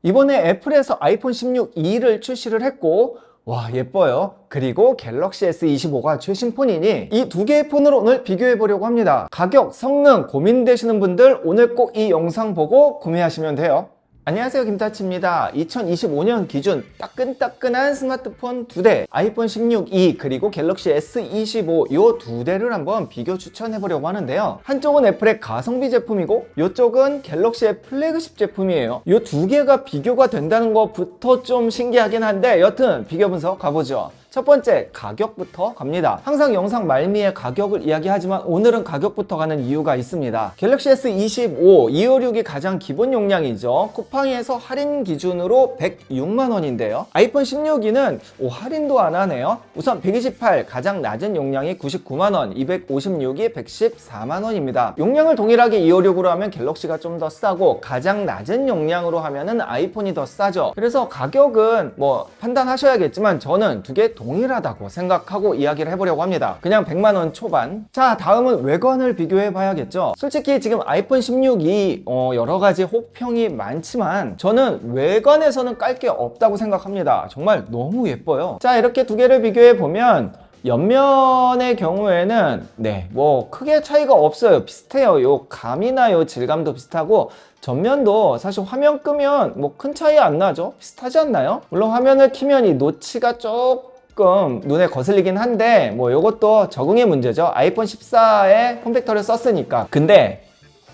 이번에 애플에서 아이폰 16e를 출시를 했고, 와, 예뻐요. 그리고 갤럭시 S25가 최신 폰이니 이 두 개의 폰으로 오늘 비교해 보려고 합니다. 가격, 성능 고민되시는 분들 오늘 꼭 이 영상 보고 구매하시면 돼요. 안녕하세요, 김타치입니다. 2025년 기준 따끈따끈한 스마트폰 2대, 아이폰 16e 그리고 갤럭시 S25 요 두 대를 한번 비교 추천해 보려고 하는데요. 한쪽은 애플의 가성비 제품이고 이쪽은 갤럭시의 플래그십 제품이에요. 요 두 개가 비교가 된다는 것부터 좀 신기하긴 한데 여튼 비교 분석 가보죠. 첫 번째, 가격부터 갑니다. 항상 영상 말미에 가격을 이야기하지만 오늘은 가격부터 가는 이유가 있습니다. 갤럭시 S25 256이 가장 기본 용량이죠. 쿠팡에서 할인 기준으로 106만원인데요. 아이폰 16e는 할인도 안 하네요. 우선 128 가장 낮은 용량이 99만원, 256이 114만원입니다. 용량을 동일하게 256으로 하면 갤럭시가 좀 더 싸고 가장 낮은 용량으로 하면은 아이폰이 더 싸죠. 그래서 가격은 뭐 판단하셔야겠지만 저는 두 개 동일하다고 생각하고 이야기를 해보려고 합니다. 그냥 100만원 초반. 자, 다음은 외관을 비교해 봐야겠죠. 솔직히 지금 아이폰 16이 여러가지 혹평이 많지만 저는 외관에서는 깔 게 없다고 생각합니다. 정말 너무 예뻐요. 자, 이렇게 두 개를 비교해 보면 옆면의 경우에는 뭐 크게 차이가 없어요. 비슷해요. 요 감이나 요 질감도 비슷하고 전면도 사실 화면 끄면 뭐 큰 차이 안 나죠. 비슷하지 않나요? 물론 화면을 키면 이 노치가 조금 눈에 거슬리긴 한데 뭐 요것도 적응의 문제죠. 아이폰 14에 폼팩터를 썼으니까. 근데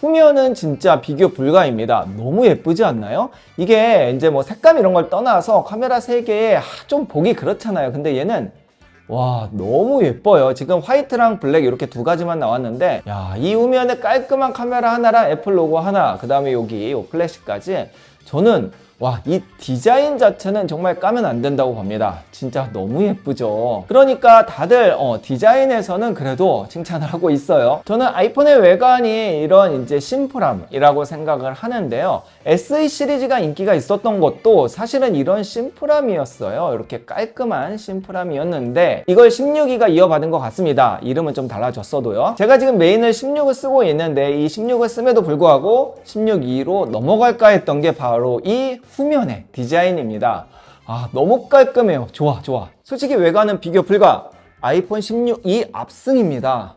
후면은 진짜 비교 불가입니다. 너무 예쁘지 않나요? 이게 이제 뭐 색감 이런 걸 떠나서 카메라 3개에 좀 보기 그렇잖아요. 근데 얘는 와, 너무 예뻐요. 지금 화이트랑 블랙 이렇게 두 가지만 나왔는데 야, 이 후면에 깔끔한 카메라 하나랑 애플 로고 하나, 그 다음에 여기 플래시까지 저는 와, 이 디자인 자체는 정말 까면 안 된다고 봅니다. 진짜 너무 예쁘죠. 그러니까 다들 디자인에서는 그래도 칭찬을 하고 있어요. 저는 아이폰의 외관이 이런 이제 심플함이라고 생각을 하는데요. SE 시리즈가 인기가 있었던 것도 사실은 이런 심플함이었어요. 이렇게 깔끔한 심플함이었는데 이걸 16e가 이어받은 것 같습니다. 이름은 좀 달라졌어도요. 제가 지금 메인을 16을 쓰고 있는데 이 16을 씀에도 불구하고 16e로 넘어갈까 했던 게 바로 이 후면의 디자인입니다. 아, 너무 깔끔해요. 좋아. 솔직히 외관은 비교 불가. 아이폰 16e 압승입니다.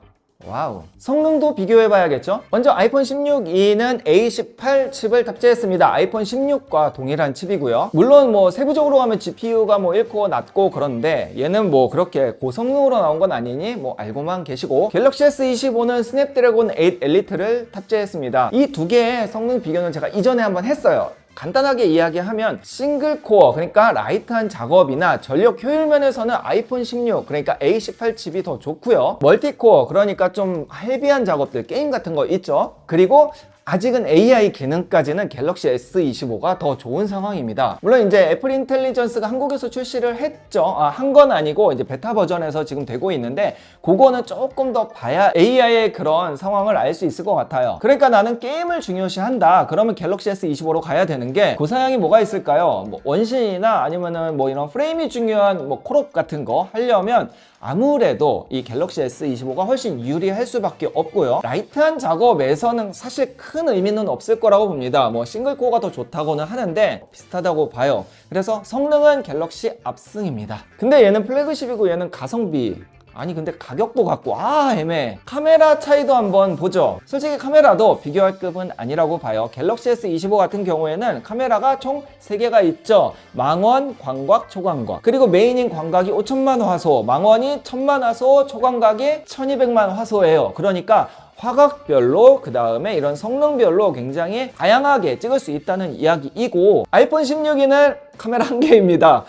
와우. 성능도 비교해봐야겠죠? 먼저 아이폰 16e는 A18 칩을 탑재했습니다. 아이폰 16과 동일한 칩이고요. 물론 뭐 세부적으로 하면 GPU가 뭐 1코어 낮고 그런데 얘는 뭐 그렇게 고성능으로 나온 건 아니니 뭐 알고만 계시고, 갤럭시 S25는 스냅드래곤 8 엘리트를 탑재했습니다. 이 두 개의 성능 비교는 제가 이전에 한번 했어요. 간단하게 이야기하면 싱글 코어, 그러니까 라이트한 작업이나 전력 효율 면에서는 아이폰 16, 그러니까 A18 칩이 더 좋고요. 멀티 코어, 그러니까 좀 헤비한 작업들, 게임 같은 거 있죠. 그리고 아직은 AI 기능까지는 갤럭시 S25가 더 좋은 상황입니다. 물론 이제 애플 인텔리전스가 한국에서 출시를 했죠. 한 건 아니고 이제 베타 버전에서 지금 되고 있는데 그거는 조금 더 봐야 AI의 그런 상황을 알 수 있을 것 같아요. 그러니까 나는 게임을 중요시한다. 그러면 갤럭시 S25로 가야 되는 게 고사양이 뭐가 있을까요? 뭐 원신이나 아니면은 뭐 이런 프레임이 중요한 뭐 콜옵 같은 거 하려면 아무래도 이 갤럭시 S25가 훨씬 유리할 수밖에 없고요. 라이트한 작업에서는 사실 큰 의미는 없을 거라고 봅니다. 뭐 싱글코어가 더 좋다고는 하는데 비슷하다고 봐요. 그래서 성능은 갤럭시 압승입니다. 근데 얘는 플래그십이고 얘는 가성비, 아니 근데 가격도 같고 애매해. 카메라 차이도 한번 보죠. 솔직히 카메라도 비교할 급은 아니라고 봐요. 갤럭시 S25 같은 경우에는 카메라가 총 3개가 있죠. 망원, 광각, 초광각. 그리고 메인인 광각이 5천만 화소, 망원이 1000만 화소, 초광각이 1200만 화소예요. 그러니까 화각별로, 그 다음에 이런 성능별로 굉장히 다양하게 찍을 수 있다는 이야기이고, 아이폰 16e는 카메라 1개입니다.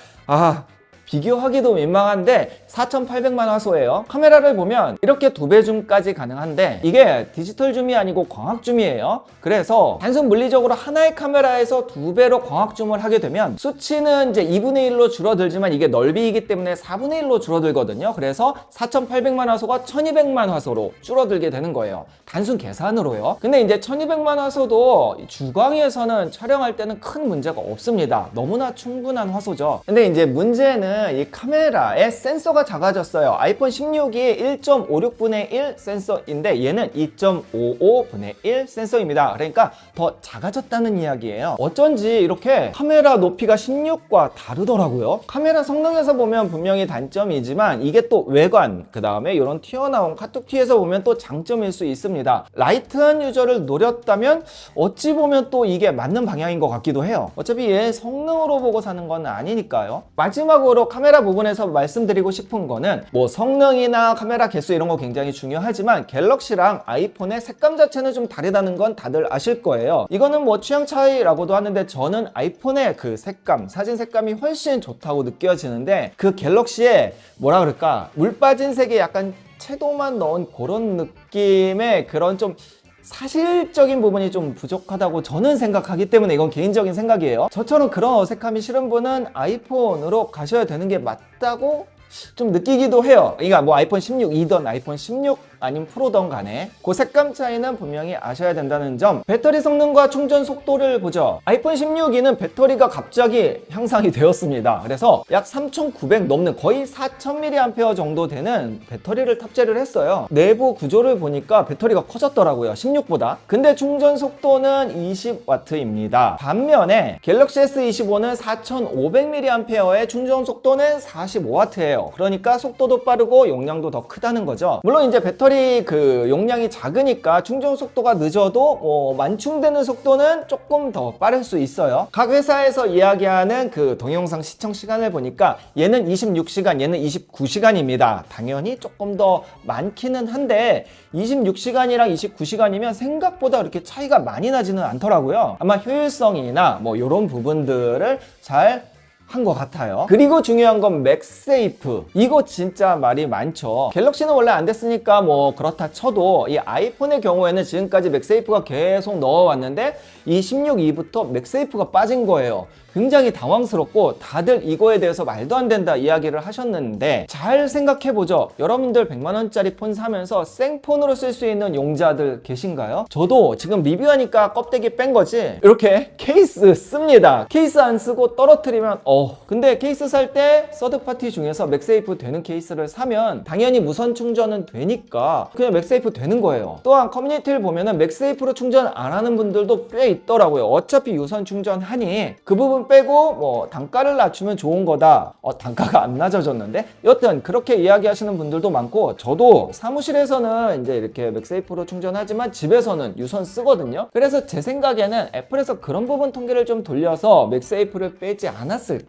비교하기도 민망한데 4800만 화소예요. 카메라를 보면 이렇게 2배 줌까지 가능한데 이게 디지털 줌이 아니고 광학 줌이에요. 그래서 단순 물리적으로 하나의 카메라에서 2배로 광학 줌을 하게 되면 수치는 이제 2분의 1로 줄어들지만 이게 넓이이기 때문에 4분의 1로 줄어들거든요. 그래서 4800만 화소가 1200만 화소로 줄어들게 되는 거예요. 단순 계산으로요. 근데 이제 1200만 화소도 주광에서는 촬영할 때는 큰 문제가 없습니다. 너무나 충분한 화소죠. 근데 이제 문제는 번째는 이 카메라의 센서가 작아졌어요. 아이폰 16이 1.56분의 1 센서인데 얘는 2.55분의 1 센서입니다. 그러니까 더 작아졌다는 이야기예요. 어쩐지 이렇게 카메라 높이가 16과 다르더라고요. 카메라 성능에서 보면 분명히 단점이지만 이게 또 외관, 그 다음에 이런 튀어나온 카툭튀에서 보면 또 장점일 수 있습니다. 라이트한 유저를 노렸다면 어찌 보면 또 이게 맞는 방향인 것 같기도 해요. 어차피 얘 성능으로 보고 사는 건 아니니까요. 마지막으로 카메라 부분에서 말씀드리고 싶은 거는 뭐 성능이나 카메라 개수 이런 거 굉장히 중요하지만 갤럭시랑 아이폰의 색감 자체는 좀 다르다는 건 다들 아실 거예요. 이거는 뭐 취향 차이라고도 하는데 저는 아이폰의 그 색감, 사진 색감이 훨씬 좋다고 느껴지는데 그 갤럭시의 뭐라 그럴까, 물 빠진 색에 약간 채도만 넣은 그런 느낌의 그런 좀 사실적인 부분이 좀 부족하다고 저는 생각하기 때문에 이건 개인적인 생각이에요. 저처럼 그런 어색함이 싫은 분은 아이폰으로 가셔야 되는 게 맞다고 좀 느끼기도 해요. 그러니까 뭐 아이폰 16이던 아이폰 16 아니면 프로던 간에 그 색감 차이는 분명히 아셔야 된다는 점. 배터리 성능과 충전 속도를 보죠. 아이폰 16이는 배터리가 갑자기 향상이 되었습니다. 그래서 약 3900 넘는 거의 4000mAh 정도 되는 배터리를 탑재를 했어요. 내부 구조를 보니까 배터리가 커졌더라고요, 16보다. 근데 충전 속도는 20W입니다. 반면에 갤럭시 S25는 4500mAh의 충전 속도는 45W예요. 그러니까 속도도 빠르고 용량도 더 크다는 거죠. 물론 이제 배터리 그 용량이 작으니까 충전 속도가 늦어도 만충되는 속도는 조금 더 빠를 수 있어요. 각 회사에서 이야기하는 그 동영상 시청 시간을 보니까 얘는 26시간, 얘는 29시간입니다. 당연히 조금 더 많기는 한데 26시간이랑 29시간이면 생각보다 그렇게 차이가 많이 나지는 않더라고요. 아마 효율성이나 뭐 이런 부분들을 잘 한 것 같아요. 그리고 중요한 건 맥세이프. 이거 진짜 말이 많죠. 갤럭시는 원래 안 됐으니까 뭐 그렇다 쳐도 이 아이폰의 경우에는 지금까지 맥세이프가 계속 넣어왔는데 이 16E부터 맥세이프가 빠진 거예요. 굉장히 당황스럽고 다들 이거에 대해서 말도 안 된다 이야기를 하셨는데 잘 생각해보죠. 여러분들 100만원짜리 폰 사면서 생폰으로 쓸 수 있는 용자들 계신가요? 저도 지금 리뷰하니까 껍데기 뺀 거지 이렇게 케이스 씁니다. 케이스 안 쓰고 떨어뜨리면 근데 케이스 살 때 서드파티 중에서 맥세이프 되는 케이스를 사면 당연히 무선 충전은 되니까 그냥 맥세이프 되는 거예요. 또한 커뮤니티를 보면은 맥세이프로 충전 안 하는 분들도 꽤 있더라고요. 어차피 유선 충전하니 그 부분 빼고 뭐 단가를 낮추면 좋은 거다. 단가가 안 낮아졌는데? 여튼 그렇게 이야기하시는 분들도 많고 저도 사무실에서는 이제 이렇게 맥세이프로 충전하지만 집에서는 유선 쓰거든요. 그래서 제 생각에는 애플에서 그런 부분 통계를 좀 돌려서 맥세이프를 빼지 않았을까?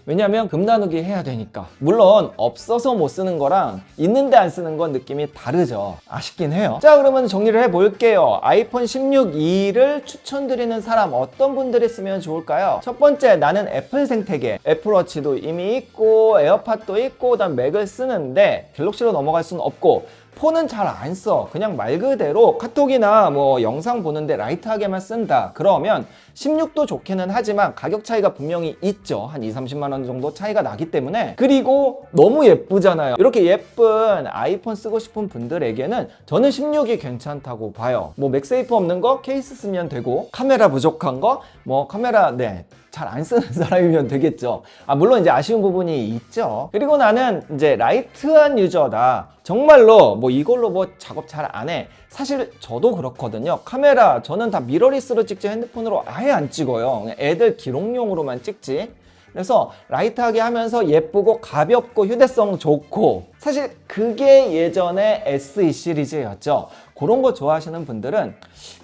왜냐면 금 나누기 해야 되니까. 물론 없어서 못 쓰는 거랑 있는데 안 쓰는 건 느낌이 다르죠. 아쉽긴 해요. 자, 그러면 정리를 해볼게요. 아이폰 16E를 추천드리는 사람 어떤 분들이 쓰면 좋을까요? 첫 번째, 나는 애플 생태계. 애플워치도 이미 있고 에어팟도 있고 그다음 맥을 쓰는데 갤럭시로 넘어갈 수는 없고 폰은 잘 안 써. 그냥 말 그대로 카톡이나 뭐 영상 보는데 라이트하게만 쓴다. 그러면 16도 좋기는 하지만 가격 차이가 분명히 있죠. 한 20-30만 원 정도 차이가 나기 때문에. 그리고 너무 예쁘잖아요. 이렇게 예쁜 아이폰 쓰고 싶은 분들에게는 저는 16이 괜찮다고 봐요. 뭐 맥세이프 없는 거 케이스 쓰면 되고, 카메라 부족한 거 뭐 카메라 잘 안 쓰는 사람이면 되겠죠. 물론 이제 아쉬운 부분이 있죠. 그리고 나는 이제 라이트한 유저다. 정말로 뭐 이걸로 뭐 작업 잘 안 해. 사실 저도 그렇거든요. 카메라 저는 다 미러리스로 찍지 핸드폰으로 아예 안 찍어요. 그냥 애들 기록용으로만 찍지. 그래서 라이트하게 하면서 예쁘고 가볍고 휴대성 좋고, 사실 그게 예전에 SE 시리즈였죠. 그런 거 좋아하시는 분들은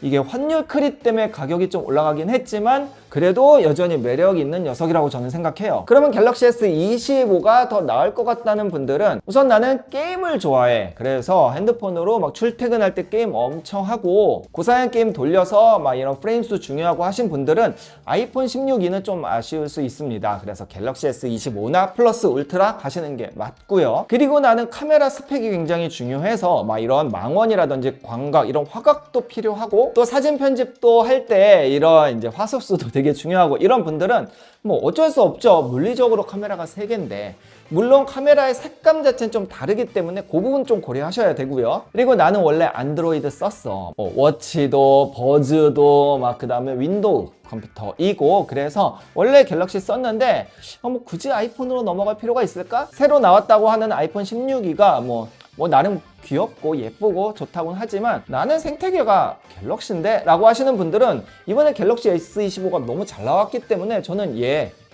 이게 환율 크리 때문에 가격이 좀 올라가긴 했지만 그래도 여전히 매력 있는 녀석이라고 저는 생각해요. 그러면 갤럭시 S25가 더 나을 것 같다는 분들은 우선 나는 게임을 좋아해. 그래서 핸드폰으로 막 출퇴근할 때 게임 엄청 하고 고사양 게임 돌려서 막 이런 프레임수 중요하고 하신 분들은 아이폰 16E는 좀 아쉬울 수 있습니다. 그래서 갤럭시 S25나 플러스 울트라 가시는 게 맞고요. 그리고 나는 카메라 스펙이 굉장히 중요해서 막 이런 망원이라든지 광각 이런 화각도 필요하고 하고 또 사진 편집도 할 때 이런 이제 화素수도 되게 중요하고 이런 분들은 뭐 어쩔 수 없죠. 물리적으로 카메라가 3개인데 물론 카메라의 색감 자체는 좀 다르기 때문에 그 부분 좀 고려하셔야 되고요. 그리고 나는 원래 안드로이드 썼어. 워치도 버즈도 막 그 다음에 윈도우 컴퓨터이고 그래서 원래 갤럭시 썼는데 뭐 굳이 아이폰으로 넘어갈 필요가 있을까? 새로 나왔다고 하는 아이폰 16이가 뭐 나름 귀엽고 예쁘고 좋다고는 하지만 나는 생태계가 갤럭시인데 라고 하시는 분들은 이번에 갤럭시 S25가 너무 잘 나왔기 때문에 저는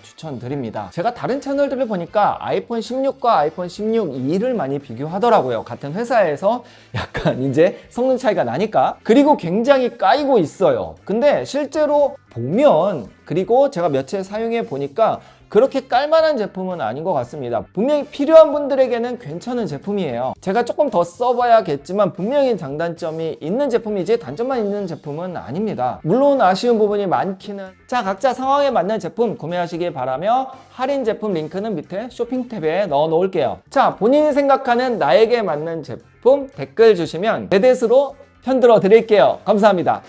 추천드립니다. 제가 다른 채널들을 보니까 아이폰 16과 아이폰 16E를 많이 비교하더라고요. 같은 회사에서 약간 이제 성능 차이가 나니까. 그리고 굉장히 까이고 있어요. 근데 실제로 보면 그리고 제가 며칠 사용해 보니까 그렇게 깔만한 제품은 아닌 것 같습니다. 분명히 필요한 분들에게는 괜찮은 제품이에요. 제가 조금 더 써봐야겠지만 분명히 장단점이 있는 제품이지 단점만 있는 제품은 아닙니다. 물론 아쉬운 부분이 많기는. 자, 각자 상황에 맞는 제품 구매하시길 바라며 할인 제품 링크는 밑에 쇼핑 탭에 넣어 놓을게요. 자, 본인이 생각하는 나에게 맞는 제품 댓글 주시면 내 대수로 편들어 드릴게요. 감사합니다.